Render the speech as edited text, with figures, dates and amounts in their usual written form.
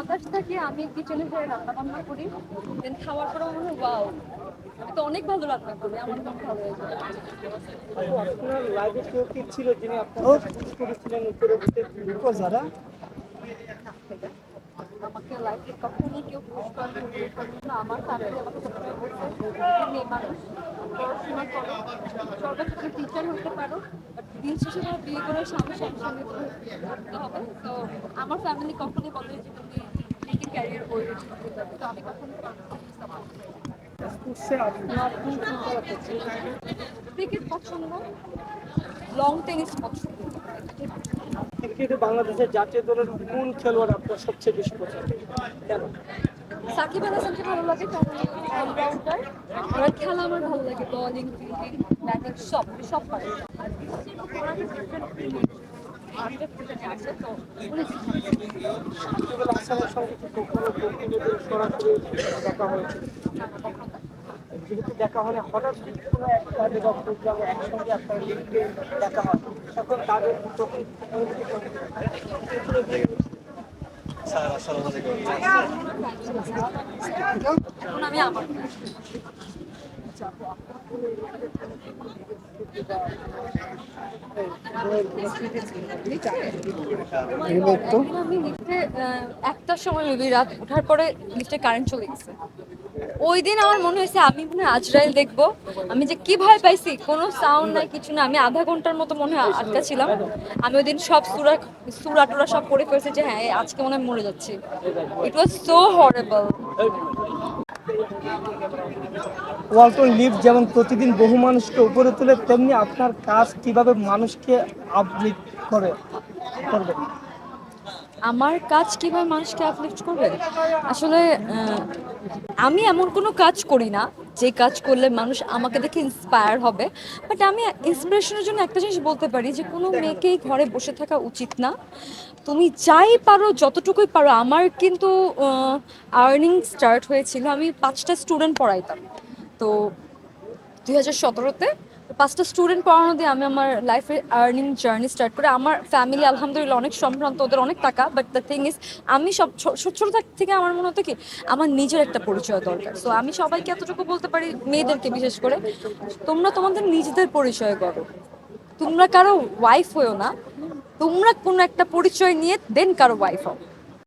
হতাশ থাকি, আমি কিচেনে যেয়ে রান্না বান্না করি, দেন খাওয়ার পরে মনে হয় ওয়াও, আমি তো অনেক ভালো রান্না করি, আমার মন ভালো হয়ে যায়। আপু, আপনার লাইফে কেউ কি ছিল যিনি আপনাকে পুশ করেছিলেন উপরে উঠতে? যারা আমাকে লাইফে কখনোই কেউ পুশ করেনি, বিয়ে করেনি না। আমার ফ্যামিলি আমাকে সবসময় বলছে তুমি মেয়ে মানুষ, পড়াশোনা করো, সরকার থেকে টিচার হতে পারো, বাট দিন শেষে তোমার বিয়ে করে স্বামী সঙ্গে থাকতে হবে। তো আমার ফ্যামিলি কখনোই বলে যে তুমি নিজে ক্যারিয়ার ওরিয়েন্টেড হতে যাবে, তো আমি কখনোই সাপোর্ট করি। স্পোর্টসে আপনার কোন কোন খেলা পছন্দ? ক্রিকেট পছন্দ, লং টেনিস পছন্দ। ক্রিকেটে বাংলাদেশের জাতীয় দলের কোন খেলোয়াড় আপনার সবচেয়ে বেশি পছন্দ, কেন? সাকিব আল হাসানকে ভালো লাগে কারণ অলরাউন্ডার, আর খেলা আমার ভালো লাগে, বোলিং ফিল্ডিং ব্যাটিং সব সব পারে। আর আছে তো উনি সাকিব আল হাসানের সঙ্গে কি কখনো ব্যক্তিগত সরাসরি দেখা হয়েছে? যেহেতু দেখা হলে হঠাৎ যদি কোনো এক কাজে বা প্রোগ্রামে একসঙ্গে আপনার লিখতে দেখা হয়, তখন তাদের তখন এখন আমি আমার একদিন আমি লিফটে একটার সময় মেবি রাত ওঠার পরে লিফটে কারেন্ট চলে গেছে। ওই দিন আমার মনে হয়েছে আমি মনে হয় আজরাইল দেখবো। আমি যে কি ভয় পাইছি, কোনো সাউন্ড নাই কিছু না, আমি আধা ঘন্টার মতো মনে হয় আটকা ছিলাম। আমি ওই দিন সব সুরা সুরা টুরা সব পড়ে ফেলছি যে হ্যাঁ আজকে মনে হয় মরে যাচ্ছি। It was so horrible. Walton lift যেমন প্রতিদিন বহু মানুষকে উপরে তোলে, তেমনি আপনার কাজ কিভাবে মানুষকে আপলিফট করবে? আমার কাজ কিভাবে মানুষকে আপলিফট করবে, আসলে আমি এমন কোনো কাজ করি না যে কাজ করলে মানুষ আমাকে দেখে ইন্সপায়ার হবে। বাট আমি ইন্সপিরেশনের জন্য একটা জিনিস বলতে পারি যে কোনো মেয়েকেই ঘরে বসে থাকা উচিত না। তুমি যাই পারো, যতটুকুই পারো। আমার কিন্তু আর্নিং স্টার্ট হয়েছিল, আমি 5টা স্টুডেন্ট পড়াইতাম। তো 2017-তে 5টা স্টুডেন্ট পড়ানো দিয়ে আমি আমার লাইফের আর্নিং জার্নি স্টার্ট করে। আমার ফ্যামিলি আলহামদুলিল্লাহ অনেক সম্ভ্রান্ত, ওদের অনেক টাকা, বাট দ্য থিং ইজ আমি সব ছোট থেকে আমার মনে হতো কি আমার নিজের একটা পরিচয় দরকার। সো আমি সবাইকে এতটুকু বলতে পারি, মেয়েদেরকে বিশেষ করে, তোমরা তোমাদের নিজেদের পরিচয় করো, তোমরা কারো ওয়াইফ হয়েও না, তোমরা কোনো একটা পরিচয় নিয়ে দেন কারো ওয়াইফ হও।